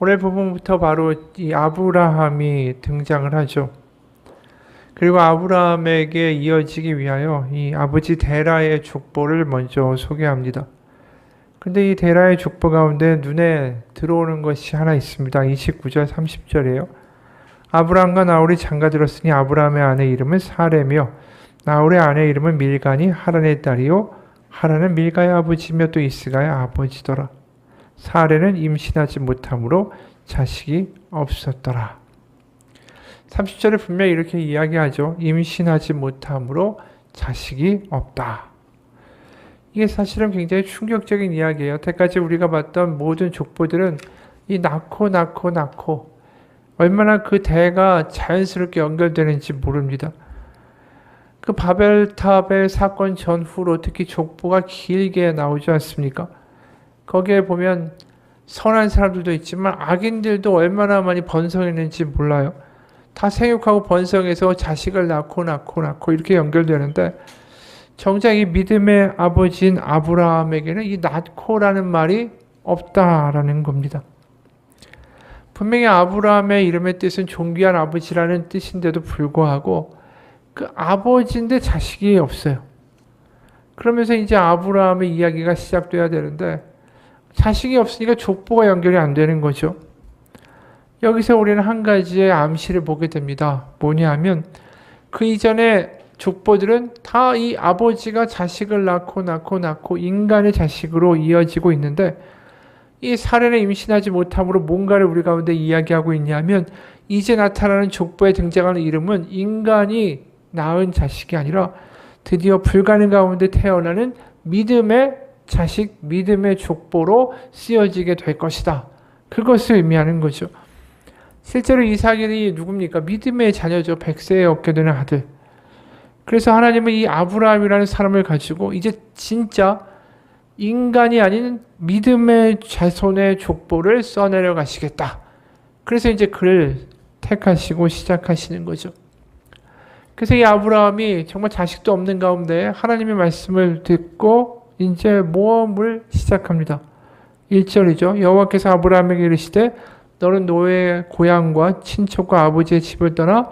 오늘 부분부터 바로 이 아브라함이 등장을 하죠. 그리고 아브라함에게 이어지기 위하여 이 아버지 데라의 족보를 먼저 소개합니다. 근데 이 데라의 족보 가운데 눈에 들어오는 것이 하나 있습니다. 29절 30절이에요. 아브라함과 나홀이 장가들었으니 아브라함의 아내 이름은 사레며 나홀의 아내 이름은 밀가니 하란의 딸이요 하란은 밀가의 아버지며 또 이스가의 아버지더라. 사레는 임신하지 못함으로 자식이 없었더라. 30절에 분명히 이렇게 이야기하죠. 임신하지 못함으로 자식이 없다. 이게 사실은 굉장히 충격적인 이야기예요. 여태까지 우리가 봤던 모든 족보들은 이 낳고 얼마나 그 대가 자연스럽게 연결되는지 모릅니다. 그 바벨탑의 사건 전후로 특히 족보가 길게 나오지 않습니까? 거기에 보면 선한 사람들도 있지만 악인들도 얼마나 많이 번성했는지 몰라요. 다 생육하고 번성해서 자식을 낳고 이렇게 연결되는데 정작 이 믿음의 아버지인 아브라함에게는 이 낳고라는 말이 없다라는 겁니다. 분명히 아브라함의 이름의 뜻은 존귀한 아버지라는 뜻인데도 불구하고 그 아버지인데 자식이 없어요. 그러면서 이제 아브라함의 이야기가 시작돼야 되는데 자식이 없으니까 족보가 연결이 안 되는 거죠. 여기서 우리는 한 가지의 암시를 보게 됩니다. 뭐냐 하면 그 이전에 족보들은 다 이 아버지가 자식을 낳고 인간의 자식으로 이어지고 있는데 이 사례는 임신하지 못함으로 뭔가를 우리 가운데 이야기하고 있냐면 이제 나타나는 족보에 등장하는 이름은 인간이 낳은 자식이 아니라 드디어 불가능 가운데 태어나는 믿음의 자식, 믿음의 족보로 쓰여지게 될 것이다. 그것을 의미하는 거죠. 실제로 이삭이 누굽니까? 믿음의 자녀죠. 100세에 얻게 되는 아들. 그래서 하나님은 이 아브라함이라는 사람을 가지고 이제 진짜 인간이 아닌 믿음의 자손의 족보를 써내려 가시겠다. 그래서 이제 그를 택하시고 시작하시는 거죠. 그래서 이 아브라함이 정말 자식도 없는 가운데 하나님의 말씀을 듣고 이제 모험을 시작합니다. 1절이죠. 여호와께서 아브라함에게 이르시되 너는 너의 고향과 친척과 아버지의 집을 떠나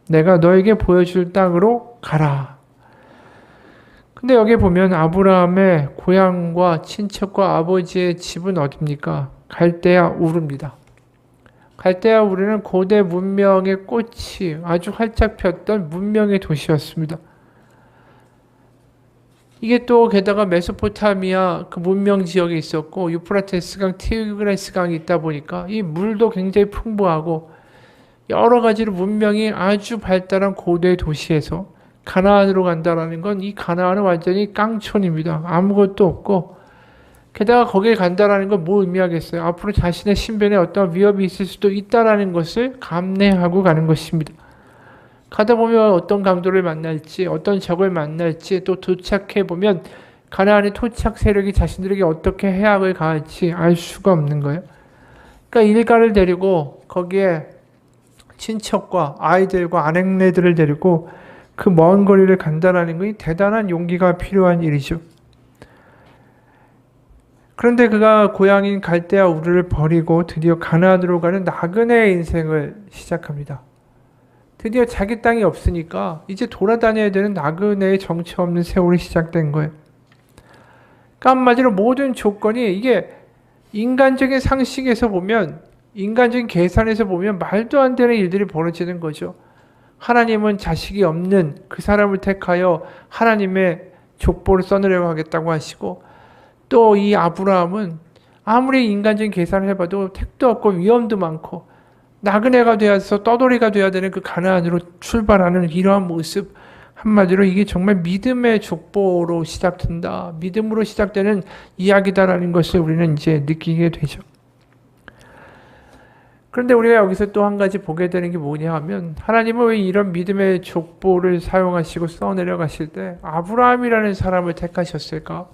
내가 너에게 보여줄 땅으로 가라. 근데 여기 보면 아브라함의 고향과 친척과 아버지의 집은 어디입니까? 갈대아 우르입니다. 갈대아 우르는 고대 문명의 꽃이 아주 활짝 폈던 문명의 도시였습니다. 이게 또 게다가 메소포타미아 그 문명 지역에 있었고 유프라테스강, 티그레스강이 있다 보니까 이 물도 굉장히 풍부하고 여러 가지로 문명이 아주 발달한 고대 도시에서 가나안으로 간다라는 건 이 가나안은 완전히 깡촌입니다. 아무것도 없고 게다가 거기에 간다라는 건 뭐 의미하겠어요? 앞으로 자신의 신변에 어떤 위협이 있을 수도 있다라는 것을 감내하고 가는 것입니다. 가다 보면 어떤 강도를 만날지 어떤 적을 만날지 또 도착해 보면 가나안의 토착 세력이 자신들에게 어떻게 해악을 가할지 알 수가 없는 거예요. 그러니까 일가를 데리고 거기에 친척과 아이들과 아내네들을 데리고 그 먼 거리를 간다라는 것이 대단한 용기가 필요한 일이죠. 그런데 그가 고향인 갈대아 우르를 버리고 드디어 가나안으로 가는 나그네의 인생을 시작합니다. 드디어 자기 땅이 없으니까 이제 돌아다녀야 되는 나그네의 정처 없는 세월이 시작된 거예요. 그러니까 한마디로 모든 조건이 이게 인간적인 상식에서 보면 인간적인 계산에서 보면 말도 안 되는 일들이 벌어지는 거죠. 하나님은 자식이 없는 그 사람을 택하여 하나님의 족보를 써내려고 하겠다고 하시고 또 이 아브라함은 아무리 인간적인 계산을 해봐도 택도 없고 위험도 많고 나그네가 되어서 떠돌이가 되어야 되는 그 가나안으로 출발하는 이러한 모습 한마디로 이게 정말 믿음의 족보로 시작된다. 믿음으로 시작되는 이야기다라는 것을 우리는 이제 느끼게 되죠. 그런데 우리가 여기서 또 한 가지 보게 되는 게 뭐냐 하면 하나님은 왜 이런 믿음의 족보를 사용하시고 써내려 가실 때 아브라함이라는 사람을 택하셨을까?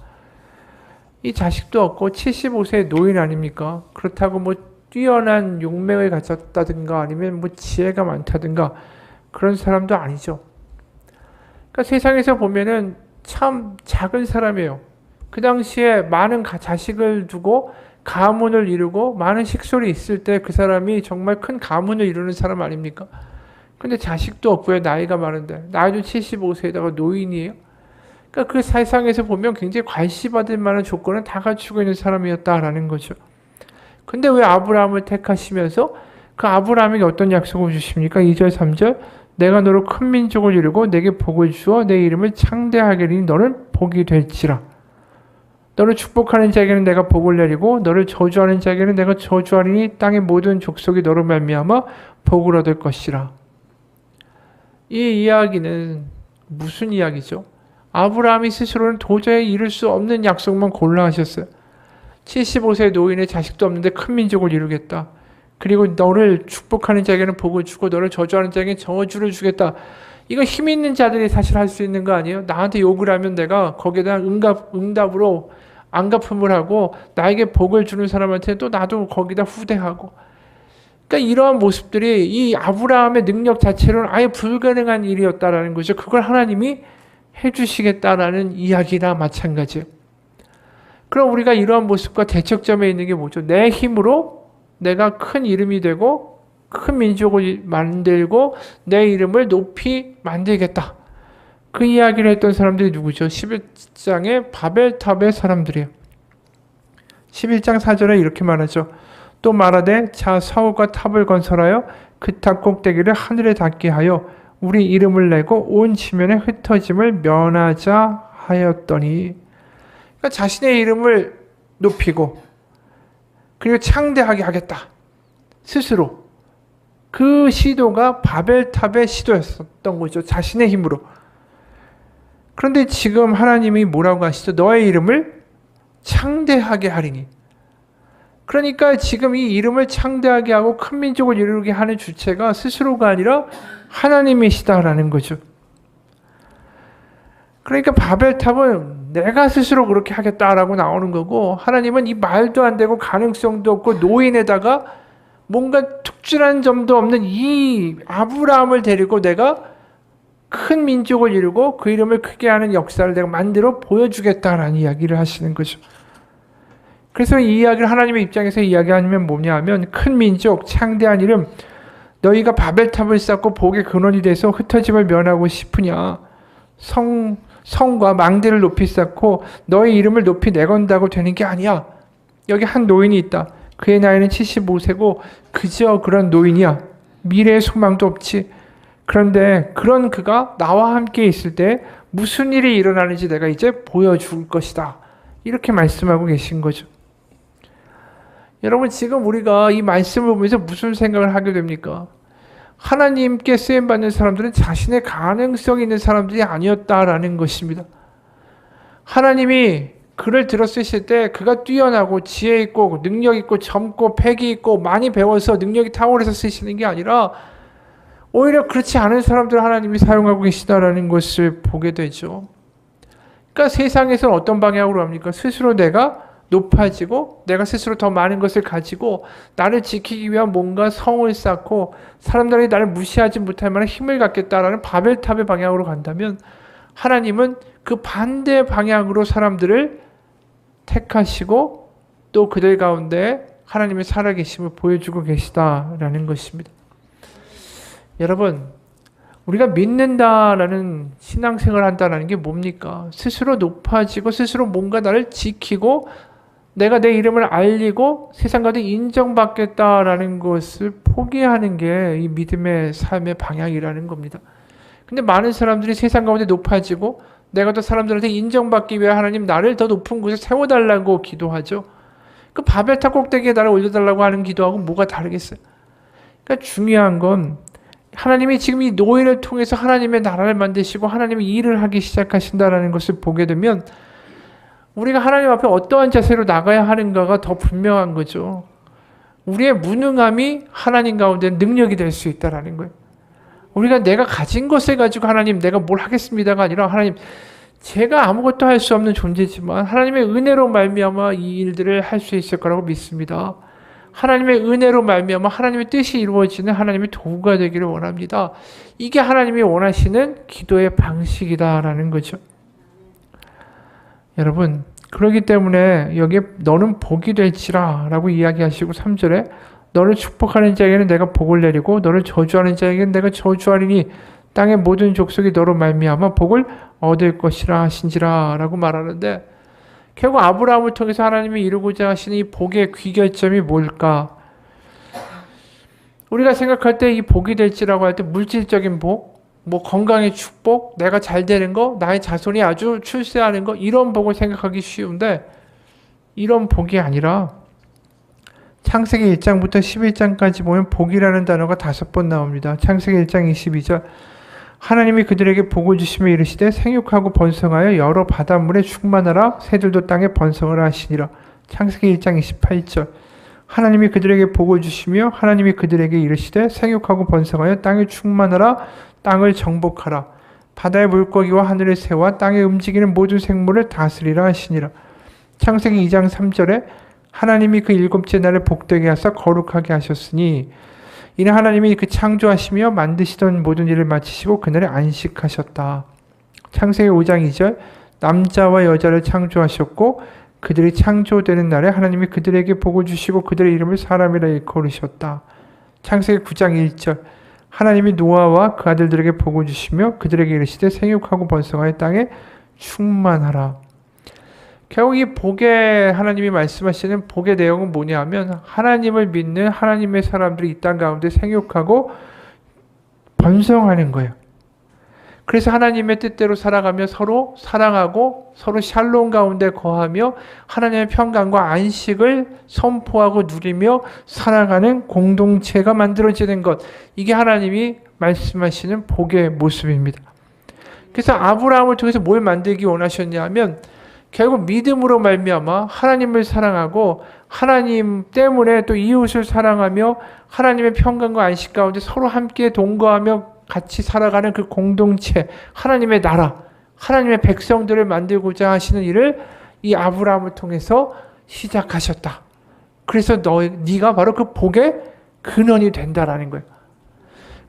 이 자식도 없고 75세의 노인 아닙니까? 그렇다고 뭐 뛰어난 용맹을 가졌다든가 아니면 뭐 지혜가 많다든가 그런 사람도 아니죠. 그러니까 세상에서 보면은 참 작은 사람이에요. 그 당시에 많은 자식을 두고 가문을 이루고 많은 식솔이 있을 때 그 사람이 정말 큰 가문을 이루는 사람 아닙니까? 근데 자식도 없고요. 나이가 많은데. 나이도 75세에다가 노인이에요. 그러니까 그 세상에서 보면 굉장히 괄시받을 만한 조건을 다 갖추고 있는 사람이었다라는 거죠. 근데 왜 아브라함을 택하시면서 그 아브라함에게 어떤 약속을 주십니까? 2절, 3절. 내가 너로 큰 민족을 이루고 내게 복을 주어 내 이름을 창대하게 하리니 너는 복이 될지라. 너를 축복하는 자에게는 내가 복을 내리고 너를 저주하는 자에게는 내가 저주하리니 땅의 모든 족속이 너로 말미암아 복을 얻을 것이라. 이 이야기는 무슨 이야기죠? 아브라함이 스스로는 도저히 이룰 수 없는 약속만 골라 하셨어요. 75세 노인의 자식도 없는데 큰 민족을 이루겠다. 그리고 너를 축복하는 자에게는 복을 주고 너를 저주하는 자에게는 저주를 주겠다. 이거 힘 있는 자들이 사실 할 수 있는 거 아니에요? 나한테 욕을 하면 내가 거기에다 응답으로 안갚음을 하고 나에게 복을 주는 사람한테 또 나도 거기다 후대하고. 그러니까 이러한 모습들이 이 아브라함의 능력 자체로는 아예 불가능한 일이었다라는 거죠. 그걸 하나님이 해주시겠다라는 이야기나 마찬가지예요. 그럼 우리가 이러한 모습과 대척점에 있는 게 뭐죠? 내 힘으로 내가 큰 이름이 되고 큰 민족을 만들고 내 이름을 높이 만들겠다. 그 이야기를 했던 사람들이 누구죠? 11장의 바벨탑의 사람들이에요. 11장 4절에 이렇게 말하죠. 또 말하되 자 사울과 탑을 건설하여 그 탑 꼭대기를 하늘에 닿게 하여 우리 이름을 내고 온 지면에 흩어짐을 면하자 하였더니, 그러니까 자신의 이름을 높이고 그리고 창대하게 하겠다. 스스로. 그 시도가 바벨탑의 시도였었던 거죠. 자신의 힘으로. 그런데 지금 하나님이 뭐라고 하시죠? 너의 이름을 창대하게 하리니. 그러니까 지금 이 이름을 창대하게 하고 큰 민족을 이루게 하는 주체가 스스로가 아니라 하나님이시다라는 거죠. 그러니까 바벨탑은 내가 스스로 그렇게 하겠다라고 나오는 거고, 하나님은 이 말도 안 되고 가능성도 없고 노인에다가 뭔가 특출한 점도 없는 이 아브라함을 데리고 내가 큰 민족을 이루고 그 이름을 크게 하는 역사를 내가 만들어 보여주겠다라는 이야기를 하시는 거죠. 그래서 이 이야기를 하나님의 입장에서 이야기하면 뭐냐 하면, 큰 민족, 창대한 이름, 너희가 바벨탑을 쌓고 복의 근원이 돼서 흩어짐을 면하고 싶으냐. 성과 망대를 높이 쌓고 너의 이름을 높이 내건다고 되는 게 아니야. 여기 한 노인이 있다. 그의 나이는 75세고 그저 그런 노인이야. 미래의 소망도 없지. 그런데 그런 그가 나와 함께 있을 때 무슨 일이 일어나는지 내가 이제 보여줄 것이다. 이렇게 말씀하고 계신 거죠. 여러분, 지금 우리가 이 말씀을 보면서 무슨 생각을 하게 됩니까? 하나님께 쓰임받는 사람들은 자신의 가능성 있는 사람들이 아니었다라는 것입니다. 하나님이 그를 들어쓰실 때 그가 뛰어나고 지혜 있고 능력 있고 젊고 패기 있고 많이 배워서 능력이 탁월해서 쓰시는 게 아니라 오히려 그렇지 않은 사람들을 하나님이 사용하고 계시다라는 것을 보게 되죠. 그러니까 세상에서는 어떤 방향으로 합니까? 스스로 내가 높아지고 내가 스스로 더 많은 것을 가지고 나를 지키기 위한 뭔가 성을 쌓고 사람들이 나를 무시하지 못할 만한 힘을 갖겠다라는 바벨탑의 방향으로 간다면, 하나님은 그 반대 방향으로 사람들을 택하시고 또 그들 가운데 하나님의 살아계심을 보여주고 계시다라는 것입니다. 여러분, 우리가 믿는다라는 신앙생활을 한다는 게 뭡니까? 스스로 높아지고 스스로 뭔가 나를 지키고 내가 내 이름을 알리고 세상 가운데 인정받겠다라는 것을 포기하는 게 이 믿음의 삶의 방향이라는 겁니다. 근데 많은 사람들이 세상 가운데 높아지고 내가 더 사람들한테 인정받기 위해 하나님 나를 더 높은 곳에 세워달라고 기도하죠. 그 바벨탑 꼭대기에 나를 올려달라고 하는 기도하고 뭐가 다르겠어요? 그러니까 중요한 건 하나님이 지금 이 노예를 통해서 하나님의 나라를 만드시고 하나님의 일을 하기 시작하신다라는 것을 보게 되면 우리가 하나님 앞에 어떠한 자세로 나가야 하는가가 더 분명한 거죠. 우리의 무능함이 하나님 가운데 능력이 될 수 있다라는 거예요. 우리가 내가 가진 것을 가지고 하나님 내가 뭘 하겠습니다가 아니라, 하나님 제가 아무것도 할 수 없는 존재지만 하나님의 은혜로 말미암아 이 일들을 할 수 있을 거라고 믿습니다. 하나님의 은혜로 말미암아 하나님의 뜻이 이루어지는 하나님의 도구가 되기를 원합니다. 이게 하나님이 원하시는 기도의 방식이다라는 거죠. 여러분, 그렇기 때문에 여기에 너는 복이 될지라 라고 이야기하시고 3절에 너를 축복하는 자에게는 내가 복을 내리고 너를 저주하는 자에게는 내가 저주하리니 땅의 모든 족속이 너로 말미암아 복을 얻을 것이라 하신지라 라고 말하는데, 결국 아브라함을 통해서 하나님이 이루고자 하시는 이 복의 귀결점이 뭘까? 우리가 생각할 때 이 복이 될지라고 할 때 물질적인 복, 뭐 건강의 축복, 내가 잘 되는 거, 나의 자손이 아주 출세하는 거, 이런 복을 생각하기 쉬운데 이런 복이 아니라 창세기 1장부터 11장까지 보면 복이라는 단어가 5번 나옵니다. 창세기 1장 22절 하나님이 그들에게 복을 주시며 이르시되 생육하고 번성하여 여러 바닷물에 충만하라 새들도 땅에 번성을 하시니라. 창세기 1장 28절 하나님이 그들에게 복을 주시며 하나님이 그들에게 이르시되 생육하고 번성하여 땅에 충만하라 땅을 정복하라 바다의 물고기와 하늘의 새와 땅에 움직이는 모든 생물을 다스리라 하시니라. 창세기 2장 3절에 하나님이 그 일곱째 날을 복되게 하사 거룩하게 하셨으니 이는 하나님이 그 창조하시며 만드시던 모든 일을 마치시고 그날에 안식하셨다. 창세기 5장 2절 남자와 여자를 창조하셨고 그들이 창조되는 날에 하나님이 그들에게 복을 주시고 그들의 이름을 사람이라 일컬으셨다. 창세기 9장 1절 하나님이 노아와 그 아들들에게 복을 주시며 그들에게 이르시되 생육하고 번성하여 땅에 충만하라. 결국 이 복의 하나님이 말씀하시는 복의 내용은 뭐냐 하면 하나님을 믿는 하나님의 사람들이 이 땅 가운데 생육하고 번성하는 거예요. 그래서 하나님의 뜻대로 살아가며 서로 사랑하고 서로 샬롬 가운데 거하며 하나님의 평강과 안식을 선포하고 누리며 살아가는 공동체가 만들어지는 것. 이게 하나님이 말씀하시는 복의 모습입니다. 그래서 아브라함을 통해서 뭘 만들기 원하셨냐 하면 결국 믿음으로 말미암아 하나님을 사랑하고 하나님 때문에 또 이웃을 사랑하며 하나님의 평강과 안식 가운데 서로 함께 동거하며 같이 살아가는 그 공동체, 하나님의 나라, 하나님의 백성들을 만들고자 하시는 일을 이 아브라함을 통해서 시작하셨다. 그래서 네가 바로 그 복의 근원이 된다라는 거예요.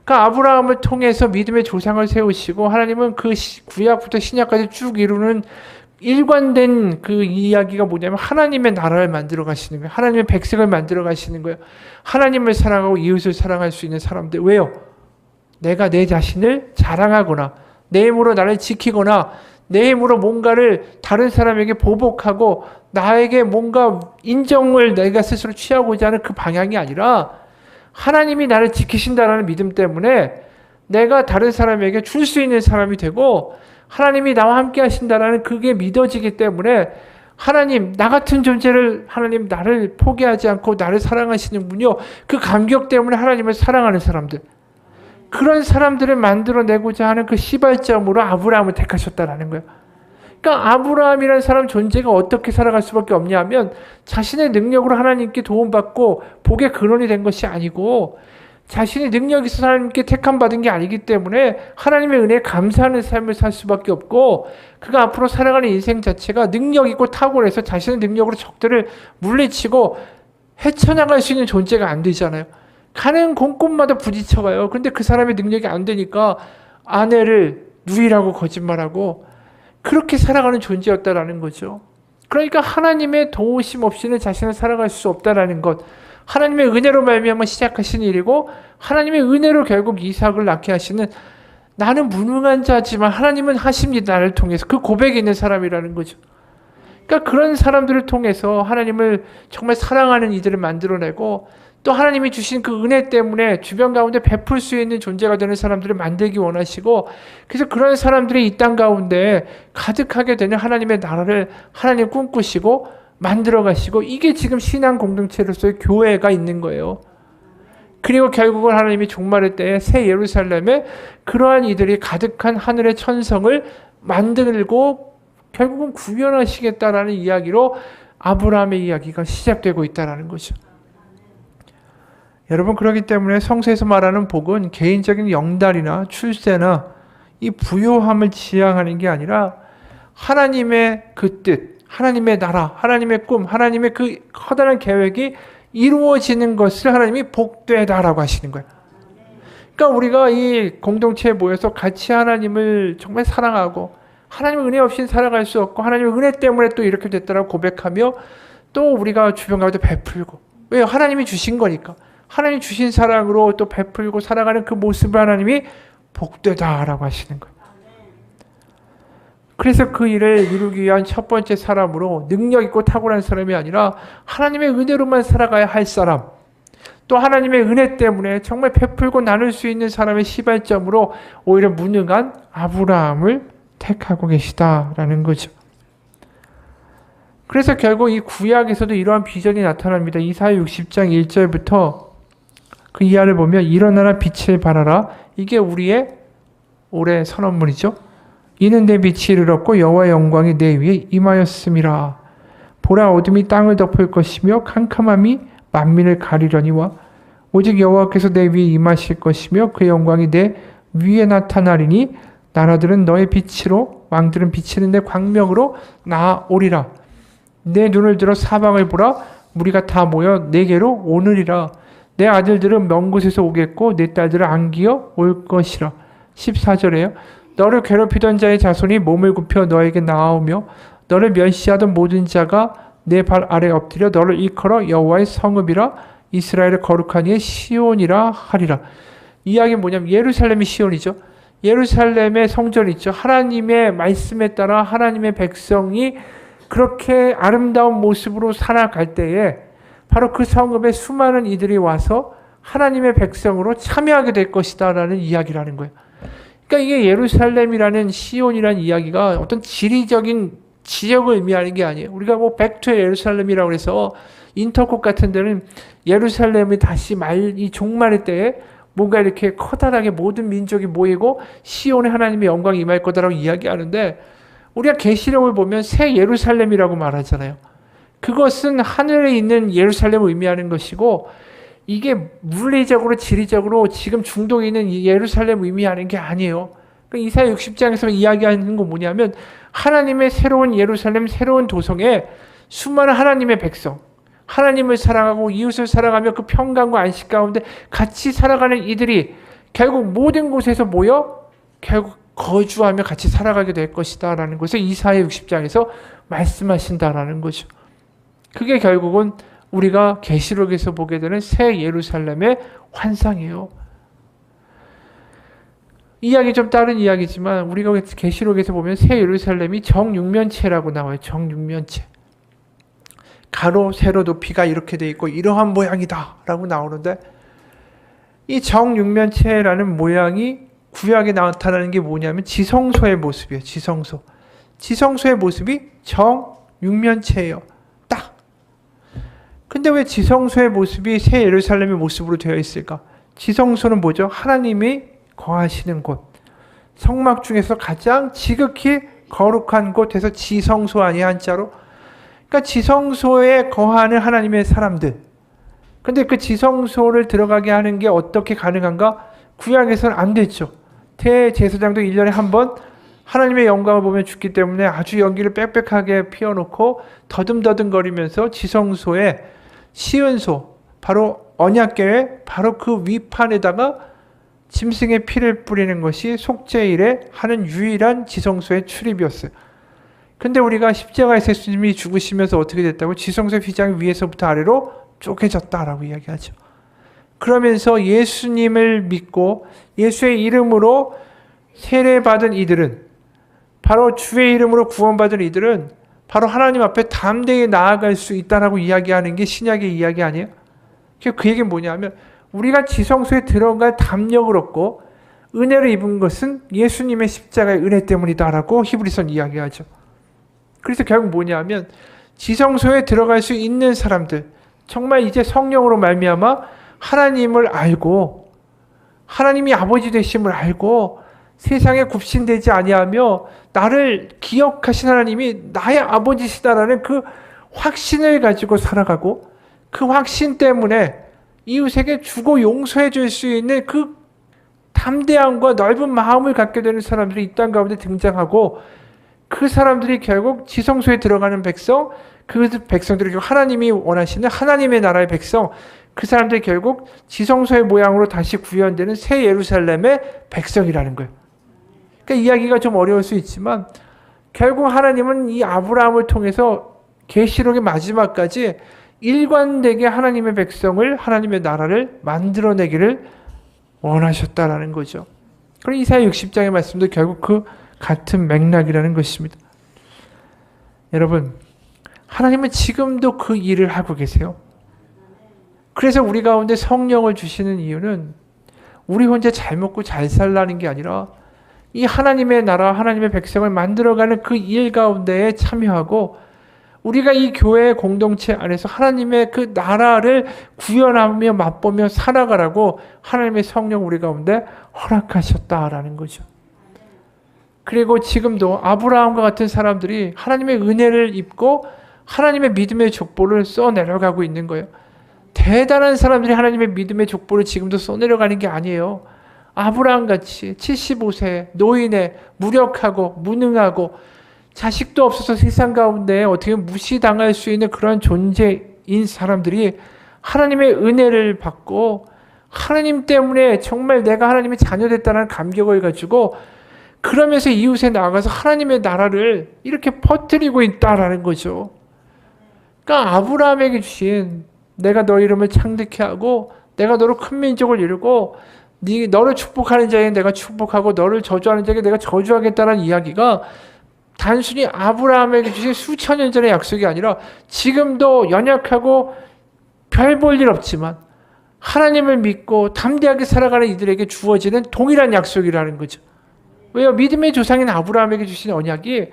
그러니까 아브라함을 통해서 믿음의 조상을 세우시고 하나님은 그 구약부터 신약까지 쭉 이루는 일관된 그 이야기가 뭐냐면 하나님의 나라를 만들어 가시는 거예요. 하나님의 백성을 만들어 가시는 거예요. 하나님을 사랑하고 이웃을 사랑할 수 있는 사람들. 왜요? 내가 내 자신을 자랑하거나 내 힘으로 나를 지키거나 내 힘으로 뭔가를 다른 사람에게 보복하고 나에게 뭔가 인정을 내가 스스로 취하고자 하는 그 방향이 아니라 하나님이 나를 지키신다라는 믿음 때문에 내가 다른 사람에게 줄 수 있는 사람이 되고 하나님이 나와 함께 하신다라는 그게 믿어지기 때문에 하나님, 나 같은 존재를 하나님 나를 포기하지 않고 나를 사랑하시는군요. 그 감격 때문에 하나님을 사랑하는 사람들. 그런 사람들을 만들어내고자 하는 그 시발점으로 아브라함을 택하셨다라는 거예요. 그러니까 아브라함이라는 사람 존재가 어떻게 살아갈 수밖에 없냐 하면 자신의 능력으로 하나님께 도움받고 복의 근원이 된 것이 아니고 자신의 능력이 있어서 하나님께 택함받은 게 아니기 때문에 하나님의 은혜에 감사하는 삶을 살 수밖에 없고 그가 앞으로 살아가는 인생 자체가 능력 있고 탁월해서 자신의 능력으로 적들을 물리치고 헤쳐나갈 수 있는 존재가 안 되잖아요. 가는 곳곳마다 부딪혀가요. 근데 그 사람의 능력이 안 되니까 아내를 누이라고 거짓말하고 그렇게 살아가는 존재였다라는 거죠. 그러니까 하나님의 도우심 없이는 자신을 살아갈 수 없다라는 것. 하나님의 은혜로 말미암아 시작하신 일이고 하나님의 은혜로 결국 이삭을 낳게 하시는 나는 무능한 자지만 하나님은 하십니다. 나를 통해서 그 고백이 있는 사람이라는 거죠. 그러니까 그런 사람들을 통해서 하나님을 정말 사랑하는 이들을 만들어내고 또 하나님이 주신 그 은혜 때문에 주변 가운데 베풀 수 있는 존재가 되는 사람들을 만들기 원하시고 그래서 그런 사람들이 이 땅 가운데 가득하게 되는 하나님의 나라를 하나님 꿈꾸시고 만들어 가시고 이게 지금 신앙 공동체로서의 교회가 있는 거예요. 그리고 결국은 하나님이 종말의 때에 새 예루살렘에 그러한 이들이 가득한 하늘의 천성을 만들고 결국은 구현하시겠다라는 이야기로 아브라함의 이야기가 시작되고 있다는 거죠. 여러분 그렇기 때문에 성서에서 말하는 복은 개인적인 영달이나 출세나 이 부요함을 지향하는 게 아니라 하나님의 그 뜻, 하나님의 나라, 하나님의 꿈, 하나님의 그 커다란 계획이 이루어지는 것을 하나님이 복되다라고 하시는 거예요. 그러니까 우리가 이 공동체에 모여서 같이 하나님을 정말 사랑하고 하나님의 은혜 없이는 살아갈 수 없고 하나님의 은혜 때문에 또 이렇게 됐다라고 고백하며 또 우리가 주변 가운데 베풀고, 왜요? 하나님이 주신 거니까. 하나님이 주신 사랑으로 또 베풀고 살아가는 그 모습을 하나님이 복되다라고 하시는 거예요. 그래서 그 일을 이루기 위한 첫 번째 사람으로 능력 있고 탁월한 사람이 아니라 하나님의 은혜로만 살아가야 할 사람, 또 하나님의 은혜 때문에 정말 베풀고 나눌 수 있는 사람의 시발점으로 오히려 무능한 아브라함을 택하고 계시다라는 거죠. 그래서 결국 이 구약에서도 이러한 비전이 나타납니다. 이사야 60장 1절부터 그 이하를 보면 일어나라 빛을 발하라. 이게 우리의 올해 선언문이죠. 이는 내 빛이 이르렀고 여호와의 영광이 내 위에 임하였음이라. 보라 어둠이 땅을 덮을 것이며 캄캄함이 만민을 가리려니와 오직 여호와께서 내 위에 임하실 것이며 그 영광이 내 위에 나타나리니 나라들은 너의 빛으로 왕들은 비치는 내 광명으로 나아오리라. 내 눈을 들어 사방을 보라. 무리가 다 모여 내게로 오느리라. 내 아들들은 먼 곳에서 오겠고 내 딸들은 안기어 올 것이라. 14절에요. 너를 괴롭히던 자의 자손이 몸을 굽혀 너에게 나아오며 너를 멸시하던 모든 자가 내 발 아래 엎드려 너를 일컬어 여호와의 성읍이라 이스라엘의 거룩한 이의 시온이라 하리라. 이야기 뭐냐면 예루살렘이 시온이죠. 예루살렘의 성전이 있죠. 하나님의 말씀에 따라 하나님의 백성이 그렇게 아름다운 모습으로 살아갈 때에 바로 그 성읍에 수많은 이들이 와서 하나님의 백성으로 참여하게 될 것이다 라는 이야기라는 거예요. 그러니까 이게 예루살렘이라는 시온이라는 이야기가 어떤 지리적인 지역을 의미하는 게 아니에요. 우리가 뭐 백투 예루살렘이라고 해서 인터콕 같은 데는 예루살렘이 다시 이 종말의 때에 뭔가 이렇게 커다랗게 모든 민족이 모이고 시온에 하나님의 영광이 임할 거다라고 이야기하는데, 우리가 계시록을 보면 새 예루살렘이라고 말하잖아요. 그것은 하늘에 있는 예루살렘을 의미하는 것이고, 이게 물리적으로 지리적으로 지금 중동에 있는 예루살렘을 의미하는 게 아니에요. 그러니까 이사야 60장에서 이야기하는 건 뭐냐면 하나님의 새로운 예루살렘, 새로운 도성에 수많은 하나님의 백성, 하나님을 사랑하고 이웃을 사랑하며 그 평강과 안식 가운데 같이 살아가는 이들이 결국 모든 곳에서 모여 결국 거주하며 같이 살아가게 될 것이다 라는 것을 이사야 60장에서 말씀하신다라는 거죠. 그게 결국은 우리가 계시록에서 보게 되는 새 예루살렘의 환상이에요. 이야기 좀 다른 이야기지만 우리가 계시록에서 보면 새 예루살렘이 정육면체라고 나와요. 정육면체. 가로, 세로, 높이가 이렇게 돼 있고 이러한 모양이다 라고 나오는데, 이 정육면체라는 모양이 구약에 나타나는 게 뭐냐면 지성소의 모습이에요. 지성소. 지성소의 모습이 정육면체예요. 딱. 근데 왜 지성소의 모습이 새 예루살렘의 모습으로 되어 있을까? 지성소는 뭐죠? 하나님이 거하시는 곳. 성막 중에서 가장 지극히 거룩한 곳에서 지성소 아니야, 한자로? 그러니까 지성소에 거하는 하나님의 사람들. 근데 그 지성소를 들어가게 하는 게 어떻게 가능한가? 구약에서는 안 됐죠. 대제사장도 1년에 한 번 하나님의 영광을 보면 죽기 때문에 아주 연기를 빽빽하게 피워놓고 더듬더듬거리면서 지성소에 시은소, 바로 언약궤에 바로 그 위판에다가 짐승의 피를 뿌리는 것이 속죄일에 하는 유일한 지성소의 출입이었어요. 근데 우리가 십자가에서 예수님이 죽으시면서 어떻게 됐다고? 지성소 휘장이 위에서부터 아래로 쪼개졌다라고 이야기하죠. 그러면서 예수님을 믿고 예수의 이름으로 세례받은 이들은, 바로 주의 이름으로 구원받은 이들은 바로 하나님 앞에 담대히 나아갈 수 있다라고 이야기하는 게 신약의 이야기 아니에요? 그 얘기는 뭐냐면 우리가 지성소에 들어갈 담력을 얻고 은혜를 입은 것은 예수님의 십자가의 은혜 때문이다라고 히브리서는 이야기하죠. 그래서 결국 뭐냐면 지성소에 들어갈 수 있는 사람들, 정말 이제 성령으로 말미암아 하나님을 알고 하나님이 아버지 되심을 알고 세상에 굽신되지 아니하며 나를 기억하신 하나님이 나의 아버지시다라는 그 확신을 가지고 살아가고, 그 확신 때문에 이웃에게 주고 용서해 줄 수 있는 그 담대함과 넓은 마음을 갖게 되는 사람들이 이 땅 가운데 등장하고, 그 사람들이 결국 지성소에 들어가는 백성, 그 백성들이 결국 하나님이 원하시는 하나님의 나라의 백성, 그 사람들이 결국 지성소의 모양으로 다시 구현되는 새 예루살렘의 백성이라는 거예요. 그러니까 이야기가 좀 어려울 수 있지만 결국 하나님은 이 아브라함을 통해서 계시록의 마지막까지 일관되게 하나님의 백성을, 하나님의 나라를 만들어내기를 원하셨다라는 거죠. 그럼 이사야 60장의 말씀도 결국 그 같은 맥락이라는 것입니다. 여러분, 하나님은 지금도 그 일을 하고 계세요. 그래서 우리 가운데 성령을 주시는 이유는 우리 혼자 잘 먹고 잘 살라는 게 아니라 이 하나님의 나라, 하나님의 백성을 만들어가는 그 일 가운데에 참여하고 우리가 이 교회의 공동체 안에서 하나님의 그 나라를 구현하며 맛보며 살아가라고 하나님의 성령 우리 가운데 허락하셨다라는 거죠. 그리고 지금도 아브라함과 같은 사람들이 하나님의 은혜를 입고 하나님의 믿음의 족보를 써내려가고 있는 거예요. 대단한 사람들이 하나님의 믿음의 족보를 지금도 써내려가는 게 아니에요. 아브라함같이 75세 노인에 무력하고 무능하고 자식도 없어서 세상 가운데 어떻게 무시당할 수 있는 그런 존재인 사람들이 하나님의 은혜를 받고 하나님 때문에 정말 내가 하나님의 자녀됐다는 감격을 가지고 그러면서 이웃에 나아가서 하나님의 나라를 이렇게 퍼뜨리고 있다라는 거죠. 그러니까 아브라함에게 주신 내가 너 이름을 창대케 하고 내가 너로 큰 민족을 이루고 너를 축복하는 자에게 내가 축복하고 너를 저주하는 자에게 내가 저주하겠다는 이야기가 단순히 아브라함에게 주신 수천 년 전의 약속이 아니라 지금도 연약하고 별 볼 일 없지만 하나님을 믿고 담대하게 살아가는 이들에게 주어지는 동일한 약속이라는 거죠. 왜요? 믿음의 조상인 아브라함에게 주신 언약이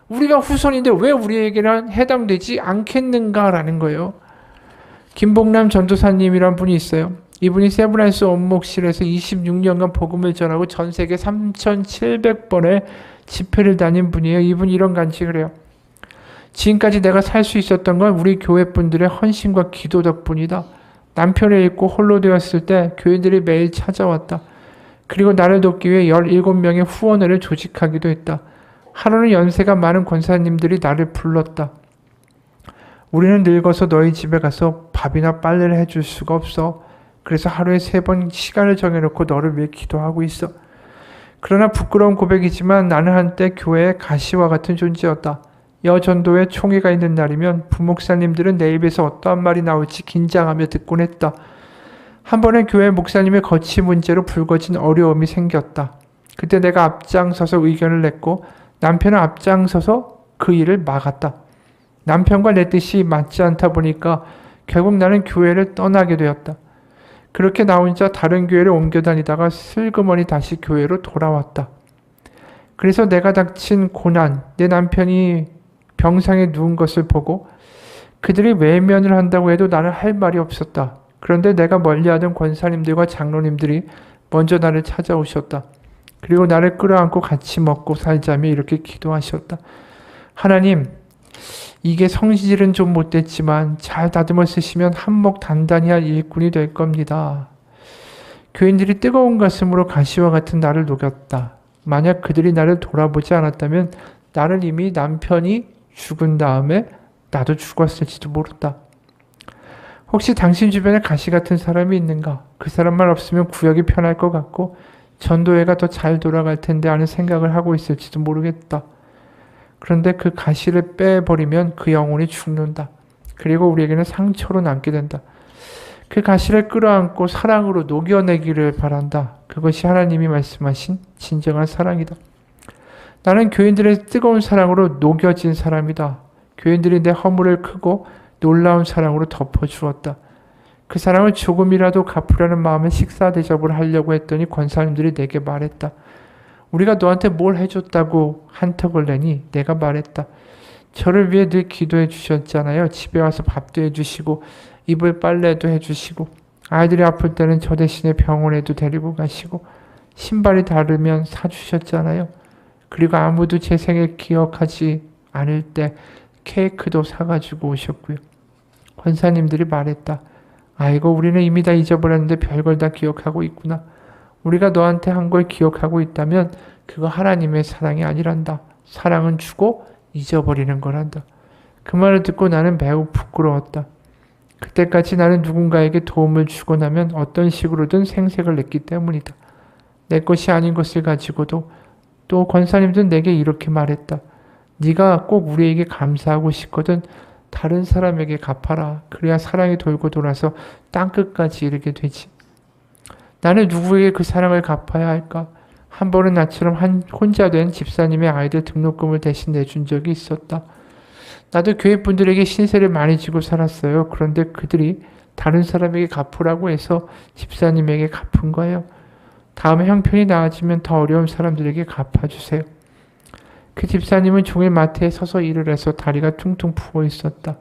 우리가 후손인데 왜 우리에게는 해당되지 않겠는가라는 거예요. 김복남 전도사님이란 분이 있어요. 이분이 세브란스 원목실에서 26년간 복음을 전하고 전 세계 3,700번의 집회를 다닌 분이에요. 이분이 이런 간증을 해요. 지금까지 내가 살 수 있었던 건 우리 교회 분들의 헌신과 기도 덕분이다. 남편을 잃고 홀로 되었을 때 교인들이 매일 찾아왔다. 그리고 나를 돕기 위해 17명의 후원회를 조직하기도 했다. 하루는 연세가 많은 권사님들이 나를 불렀다. 우리는 늙어서 너희 집에 가서 밥이나 빨래를 해줄 수가 없어. 그래서 하루에 3번 시간을 정해놓고 너를 위해 기도하고 있어. 그러나 부끄러운 고백이지만 나는 한때 교회의 가시와 같은 존재였다. 여전도에 총회가 있는 날이면 부목사님들은 내 입에서 어떠한 말이 나올지 긴장하며 듣곤 했다. 한 번은 교회 목사님의 거취 문제로 불거진 어려움이 생겼다. 그때 내가 앞장서서 의견을 냈고 남편은 앞장서서 그 일을 막았다. 남편과 내 뜻이 맞지 않다 보니까 결국 나는 교회를 떠나게 되었다. 그렇게 나 혼자 다른 교회를 옮겨 다니다가 슬그머니 다시 교회로 돌아왔다. 그래서 내가 닥친 고난, 내 남편이 병상에 누운 것을 보고 그들이 외면을 한다고 해도 나는 할 말이 없었다. 그런데 내가 멀리하던 권사님들과 장로님들이 먼저 나를 찾아오셨다. 그리고 나를 끌어안고 같이 먹고 살자며 이렇게 기도하셨다. 하나님, 이게 성질은 좀 못됐지만 잘 다듬어 쓰시면 한몫 단단히 할 일꾼이 될 겁니다. 교인들이 뜨거운 가슴으로 가시와 같은 나를 녹였다. 만약 그들이 나를 돌아보지 않았다면 나는 이미 남편이 죽은 다음에 나도 죽었을지도 모른다. 혹시 당신 주변에 가시 같은 사람이 있는가? 그 사람만 없으면 구역이 편할 것 같고 전도회가 더 잘 돌아갈 텐데 하는 생각을 하고 있을지도 모르겠다. 그런데 그 가시를 빼버리면 그 영혼이 죽는다. 그리고 우리에게는 상처로 남게 된다. 그 가시를 끌어안고 사랑으로 녹여내기를 바란다. 그것이 하나님이 말씀하신 진정한 사랑이다. 나는 교인들의 뜨거운 사랑으로 녹여진 사람이다. 교인들이 내 허물을 크고 놀라운 사랑으로 덮어주었다. 그 사랑을 조금이라도 갚으려는 마음에 식사 대접을 하려고 했더니 권사님들이 내게 말했다. 우리가 너한테 뭘 해줬다고 한턱을 내니? 내가 말했다. 저를 위해 늘 기도해 주셨잖아요. 집에 와서 밥도 해주시고 입을 빨래도 해주시고 아이들이 아플 때는 저 대신에 병원에도 데리고 가시고 신발이 다르면 사주셨잖아요. 그리고 아무도 제 생일 기억하지 않을 때 케이크도 사가지고 오셨고요. 권사님들이 말했다. 아이고 우리는 이미 다 잊어버렸는데 별걸 다 기억하고 있구나. 우리가 너한테 한 걸 기억하고 있다면 그거 하나님의 사랑이 아니란다. 사랑은 주고 잊어버리는 거란다. 그 말을 듣고 나는 매우 부끄러웠다. 그때까지 나는 누군가에게 도움을 주고 나면 어떤 식으로든 생색을 냈기 때문이다. 내 것이 아닌 것을 가지고도 또 권사님들은 내게 이렇게 말했다. 네가 꼭 우리에게 감사하고 싶거든 다른 사람에게 갚아라. 그래야 사랑이 돌고 돌아서 땅끝까지 이르게 되지. 나는 누구에게 그 사랑을 갚아야 할까? 한 번은 나처럼 혼자 된 집사님의 아이들 등록금을 대신 내준 적이 있었다. 나도 교회 분들에게 신세를 많이 지고 살았어요. 그런데 그들이 다른 사람에게 갚으라고 해서 집사님에게 갚은 거예요. 다음에 형편이 나아지면 더 어려운 사람들에게 갚아주세요. 그 집사님은 종일 마트에 서서 일을 해서 다리가 퉁퉁 부어 있었다.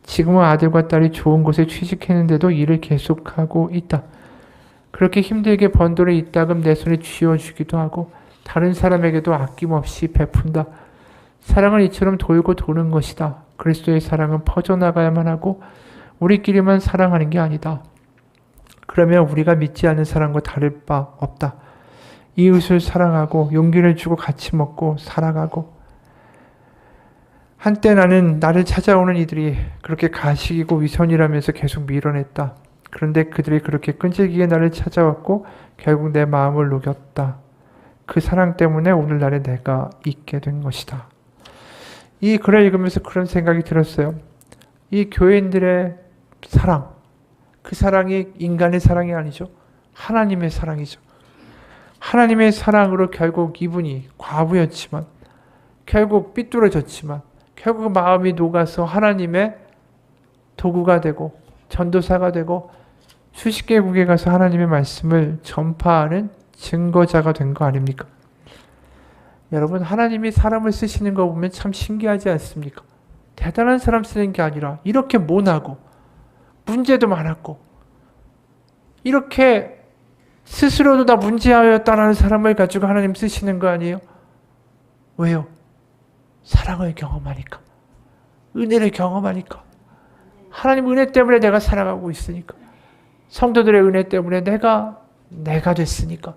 지금은 아들과 딸이 좋은 곳에 취직했는데도 일을 계속하고 있다. 그렇게 힘들게 번 돈을 이따금 내 손에 쥐어주기도 하고 다른 사람에게도 아낌없이 베푼다. 사랑은 이처럼 돌고 도는 것이다. 그리스도의 사랑은 퍼져나가야만 하고 우리끼리만 사랑하는 게 아니다. 그러면 우리가 믿지 않는 사람과 다를 바 없다. 이웃을 사랑하고 용기를 주고 같이 먹고 살아가고. 한때 나는 나를 찾아오는 이들이 그렇게 가식이고 위선이라면서 계속 밀어냈다. 그런데 그들이 그렇게 끈질기게 나를 찾아왔고 결국 내 마음을 녹였다. 그 사랑 때문에 오늘날의 내가 있게 된 것이다. 이 글을 읽으면서 그런 생각이 들었어요. 이 교인들의 사랑, 그 사랑이 인간의 사랑이 아니죠. 하나님의 사랑이죠. 하나님의 사랑으로 결국 이분이 과부였지만 결국 삐뚤어졌지만 결국 마음이 녹아서 하나님의 도구가 되고 전도사가 되고 수십 개국에 가서 하나님의 말씀을 전파하는 증거자가 된 거 아닙니까? 여러분, 하나님이 사람을 쓰시는 거 보면 참 신기하지 않습니까? 대단한 사람 쓰는 게 아니라 이렇게 모나고 문제도 많았고 이렇게 스스로도 다 문제하였다는 사람을 가지고 하나님 쓰시는 거 아니에요? 왜요? 사랑을 경험하니까. 은혜를 경험하니까. 하나님 은혜 때문에 내가 살아가고 있으니까. 성도들의 은혜 때문에 내가 됐으니까.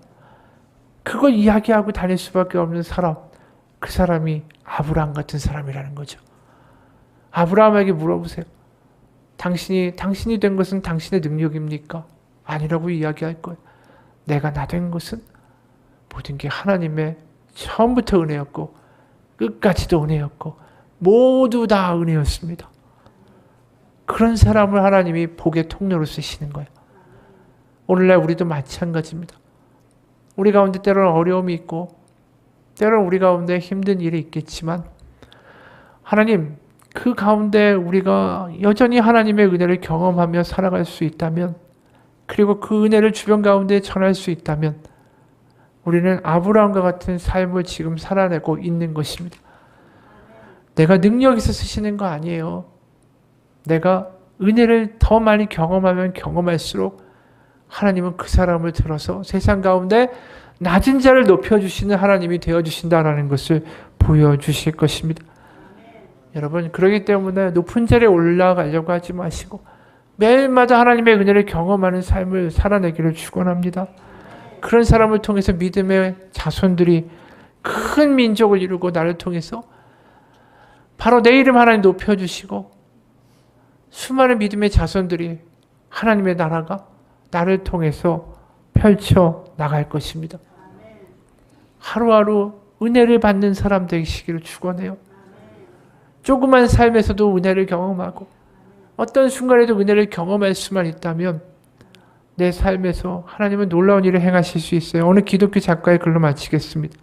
그걸 이야기하고 다닐 수밖에 없는 사람. 그 사람이 아브라함 같은 사람이라는 거죠. 아브라함에게 물어보세요. 당신이 된 것은 당신의 능력입니까? 아니라고 이야기할 거예요. 내가 나 된 것은 모든 게 하나님의 처음부터 은혜였고 끝까지도 은혜였고 모두 다 은혜였습니다. 그런 사람을 하나님이 복의 통로로 쓰시는 거예요. 오늘날 우리도 마찬가지입니다. 우리 가운데 때로는 어려움이 있고 때로는 우리 가운데 힘든 일이 있겠지만 하나님 그 가운데 우리가 여전히 하나님의 은혜를 경험하며 살아갈 수 있다면 그리고 그 은혜를 주변 가운데 전할 수 있다면 우리는 아브라함과 같은 삶을 지금 살아내고 있는 것입니다. 내가 능력 있어 쓰시는 거 아니에요. 내가 은혜를 더 많이 경험하면 경험할수록 하나님은 그 사람을 들어서 세상 가운데 낮은 자를 높여주시는 하나님이 되어주신다는 것을 보여주실 것입니다. 여러분, 그렇기 때문에 높은 자리에 올라가려고 하지 마시고 매일마다 하나님의 은혜를 경험하는 삶을 살아내기를 축원합니다. 그런 사람을 통해서 믿음의 자손들이 큰 민족을 이루고 나를 통해서 바로 내 이름 하나님 높여주시고 수많은 믿음의 자손들이 하나님의 나라가 나를 통해서 펼쳐 나갈 것입니다. 하루하루 은혜를 받는 사람 되시기를 축원해요. 조그만 삶에서도 은혜를 경험하고 어떤 순간에도 은혜를 경험할 수만 있다면 내 삶에서 하나님은 놀라운 일을 행하실 수 있어요. 오늘 기독교 작가의 글로 마치겠습니다.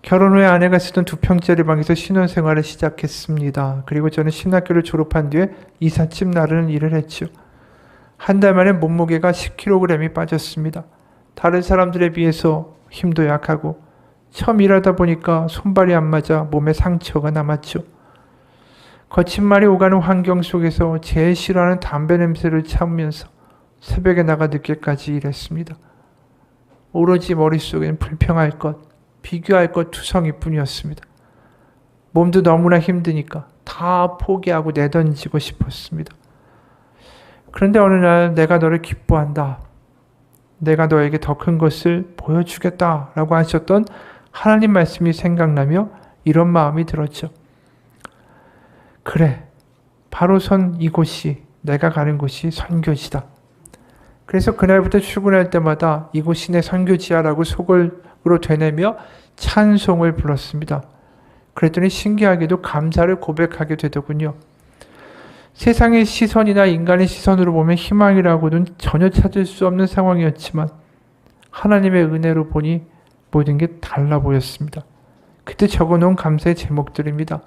결혼 후에 아내가 쓰던 2평짜리 방에서 신혼생활을 시작했습니다. 그리고 저는 신학교를 졸업한 뒤에 이삿짐 나르는 일을 했죠. 한 달 만에 몸무게가 10kg이 빠졌습니다. 다른 사람들에 비해서 힘도 약하고 처음 일하다 보니까 손발이 안 맞아 몸에 상처가 남았죠. 거친 말이 오가는 환경 속에서 제일 싫어하는 담배 냄새를 참으면서 새벽에 나가 늦게까지 일했습니다. 오로지 머릿속엔 불평할 것, 비교할 것 투성이뿐이었습니다. 몸도 너무나 힘드니까 다 포기하고 내던지고 싶었습니다. 그런데 어느 날 내가 너를 기뻐한다. 내가 너에게 더 큰 것을 보여주겠다 라고 하셨던 하나님 말씀이 생각나며 이런 마음이 들었죠. 그래, 바로 선 이곳이 내가 가는 곳이 선교지다. 그래서 그날부터 출근할 때마다 이곳이 내 선교지야라고 속으로 되뇌며 찬송을 불렀습니다. 그랬더니 신기하게도 감사를 고백하게 되더군요. 세상의 시선이나 인간의 시선으로 보면 희망이라고는 전혀 찾을 수 없는 상황이었지만 하나님의 은혜로 보니 모든 게 달라 보였습니다. 그때 적어놓은 감사의 제목들입니다.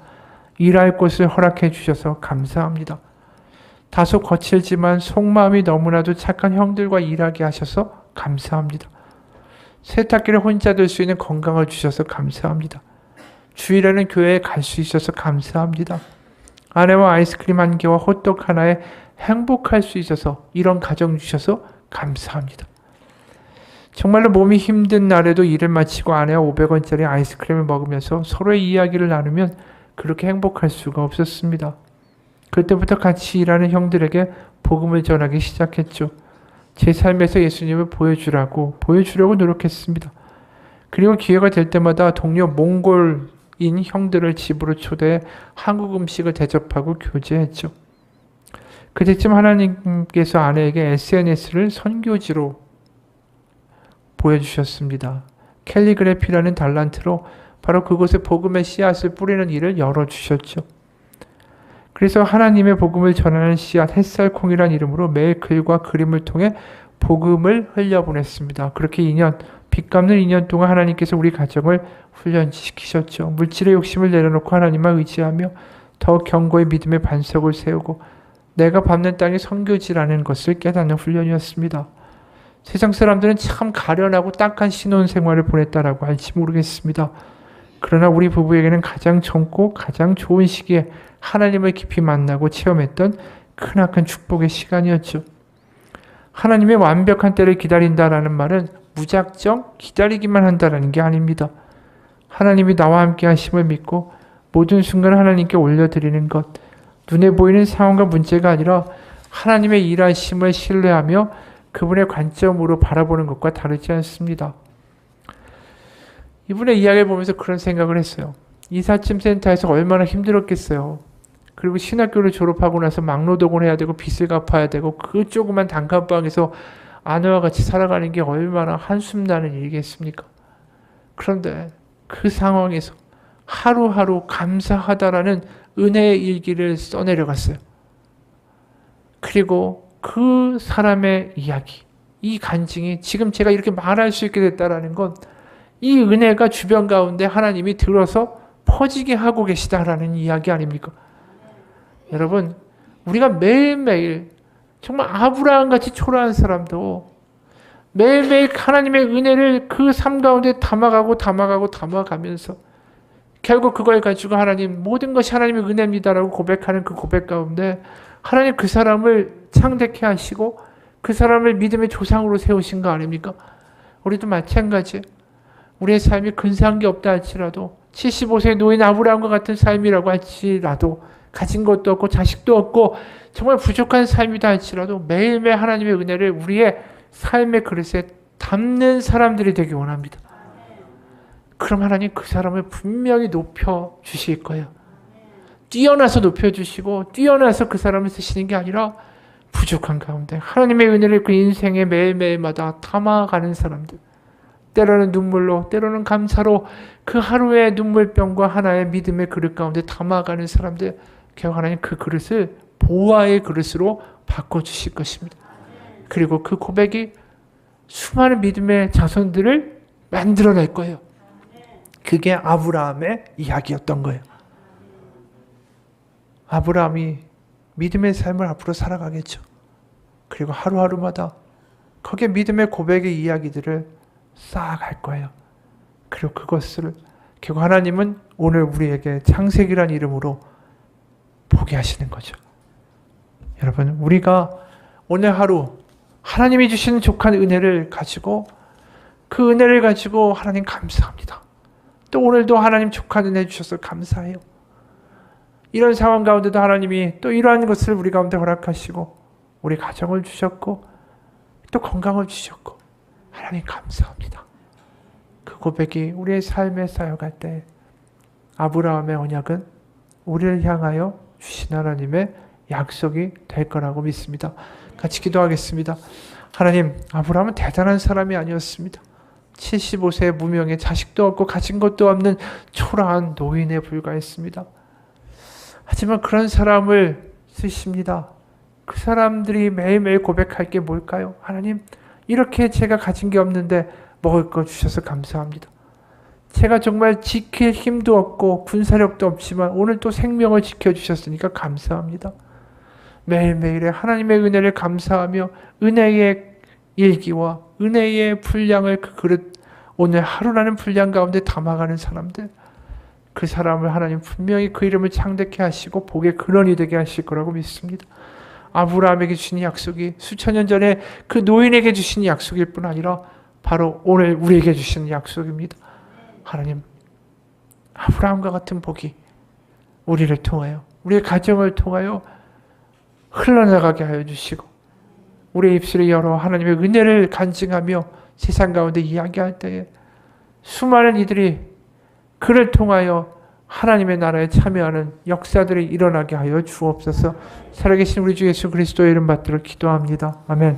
일할 곳을 허락해 주셔서 감사합니다. 다소 거칠지만 속마음이 너무나도 착한 형들과 일하게 하셔서 감사합니다. 세탁기를 혼자 들 수 있는 건강을 주셔서 감사합니다. 주일에는 교회에 갈 수 있어서 감사합니다. 아내와 아이스크림 한 개와 호떡 하나에 행복할 수 있어서 이런 가정 주셔서 감사합니다. 정말로 몸이 힘든 날에도 일을 마치고 아내와 500원짜리 아이스크림을 먹으면서 서로의 이야기를 나누면 그렇게 행복할 수가 없었습니다. 그때부터 같이 일하는 형들에게 복음을 전하기 시작했죠. 제 삶에서 예수님을 보여주려고 노력했습니다. 그리고 기회가 될 때마다 동료 몽골인 형들을 집으로 초대해 한국 음식을 대접하고 교제했죠. 그때쯤 하나님께서 아내에게 SNS를 선교지로 보여주셨습니다. 캘리그래피라는 달란트로 바로 그곳에 복음의 씨앗을 뿌리는 일을 열어주셨죠. 그래서 하나님의 복음을 전하는 씨앗 햇살콩이라는 이름으로 매일 글과 그림을 통해 복음을 흘려보냈습니다. 그렇게 2년, 빚 갚는 2년 동안 하나님께서 우리 가정을 훈련시키셨죠. 물질의 욕심을 내려놓고 하나님만 의지하며 더 견고히 믿음의 반석을 세우고 내가 밟는 땅이 선교지라는 것을 깨닫는 훈련이었습니다. 세상 사람들은 참 가련하고 딱한 신혼생활을 보냈다라고 할지 모르겠습니다. 그러나 우리 부부에게는 가장 젊고 가장 좋은 시기에 하나님을 깊이 만나고 체험했던 크나큰 축복의 시간이었죠. 하나님의 완벽한 때를 기다린다라는 말은 무작정 기다리기만 한다라는 게 아닙니다. 하나님이 나와 함께 하심을 믿고 모든 순간을 하나님께 올려드리는 것, 눈에 보이는 상황과 문제가 아니라 하나님의 일하심을 신뢰하며 그분의 관점으로 바라보는 것과 다르지 않습니다. 이분의 이야기를 보면서 그런 생각을 했어요. 이삿짐 센터에서 얼마나 힘들었겠어요. 그리고 신학교를 졸업하고 나서 막노동을 해야 되고 빚을 갚아야 되고 그 조그만 단칸방에서 아내와 같이 살아가는 게 얼마나 한숨 나는 일이겠습니까? 그런데 그 상황에서 하루하루 감사하다라는 은혜의 일기를 써내려갔어요. 그리고 그 사람의 이야기, 이 간증이 지금 제가 이렇게 말할 수 있게 됐다라는 건 이 은혜가 주변 가운데 하나님이 들어서 퍼지게 하고 계시다라는 이야기 아닙니까? 여러분, 우리가 매일매일 정말 아브라함같이 초라한 사람도 매일매일 하나님의 은혜를 그 삶 가운데 담아가면서 결국 그걸 가지고 하나님, 모든 것이 하나님의 은혜입니다라고 고백하는 그 고백 가운데 하나님 그 사람을 창대케 하시고 그 사람을 믿음의 조상으로 세우신 거 아닙니까? 우리도 마찬가지. 우리의 삶이 근사한 게 없다 할지라도 75세 노인 아브라함과 같은 삶이라고 할지라도 가진 것도 없고 자식도 없고 정말 부족한 삶이다 할지라도 매일매일 하나님의 은혜를 우리의 삶의 그릇에 담는 사람들이 되기 원합니다. 그럼 하나님 그 사람을 분명히 높여주실 거예요. 뛰어나서 높여주시고 뛰어나서 그 사람을 쓰시는 게 아니라 부족한 가운데 하나님의 은혜를 그 인생의 매일매일마다 담아가는 사람들, 때로는 눈물로 때로는 감사로 그 하루의 눈물병과 하나의 믿음의 그릇 가운데 담아가는 사람들, 결국 하나님 그 그릇을 보화의 그릇으로 바꿔주실 것입니다. 그리고 그 고백이 수많은 믿음의 자손들을 만들어낼 거예요. 그게 아브라함의 이야기였던 거예요. 아브라함이 믿음의 삶을 앞으로 살아가겠죠. 그리고 하루하루마다 거기에 믿음의 고백의 이야기들을 쌓아갈 거예요. 그리고 그것을 결국 하나님은 오늘 우리에게 창세기란 이름으로 보게 하시는 거죠. 여러분, 우리가 오늘 하루 하나님이 주시는 족한 은혜를 가지고 그 은혜를 가지고 하나님 감사합니다. 또 오늘도 하나님 족한 은혜 주셔서 감사해요. 이런 상황 가운데도 하나님이 또 이러한 것을 우리 가운데 허락하시고 우리 가정을 주셨고 또 건강을 주셨고 하나님 감사합니다. 그 고백이 우리의 삶에 쌓여갈 때 아브라함의 언약은 우리를 향하여 주신 하나님의 약속이 될 거라고 믿습니다. 같이 기도하겠습니다. 하나님, 아브라함은 대단한 사람이 아니었습니다. 75세 무명의 자식도 없고 가진 것도 없는 초라한 노인에 불과했습니다. 하지만 그런 사람을 쓰십니다. 그 사람들이 매일매일 고백할 게 뭘까요? 하나님, 이렇게 제가 가진 게 없는데 먹을 거 주셔서 감사합니다. 제가 정말 지킬 힘도 없고 군사력도 없지만 오늘 또 생명을 지켜주셨으니까 감사합니다. 매일매일의 하나님의 은혜를 감사하며 은혜의 일기와 은혜의 분량을 그 그릇, 오늘 하루라는 분량 가운데 담아가는 사람들, 그 사람을 하나님 분명히 그 이름을 창대케 하시고 복의 근원이 되게 하실 거라고 믿습니다. 아브라함에게 주신 약속이 수천 년 전에 그 노인에게 주신 약속일 뿐 아니라 바로 오늘 우리에게 주시는 약속입니다. 하나님, 아브라함과 같은 복이 우리를 통하여, 우리의 가정을 통하여 흘러나가게 하여 주시고, 우리의 입술을 열어 하나님의 은혜를 간증하며 세상 가운데 이야기할 때에 수많은 이들이 그를 통하여 하나님의 나라에 참여하는 역사들이 일어나게 하여 주옵소서. 살아계신 우리 주 예수 그리스도의 이름 받들어 기도합니다. 아멘.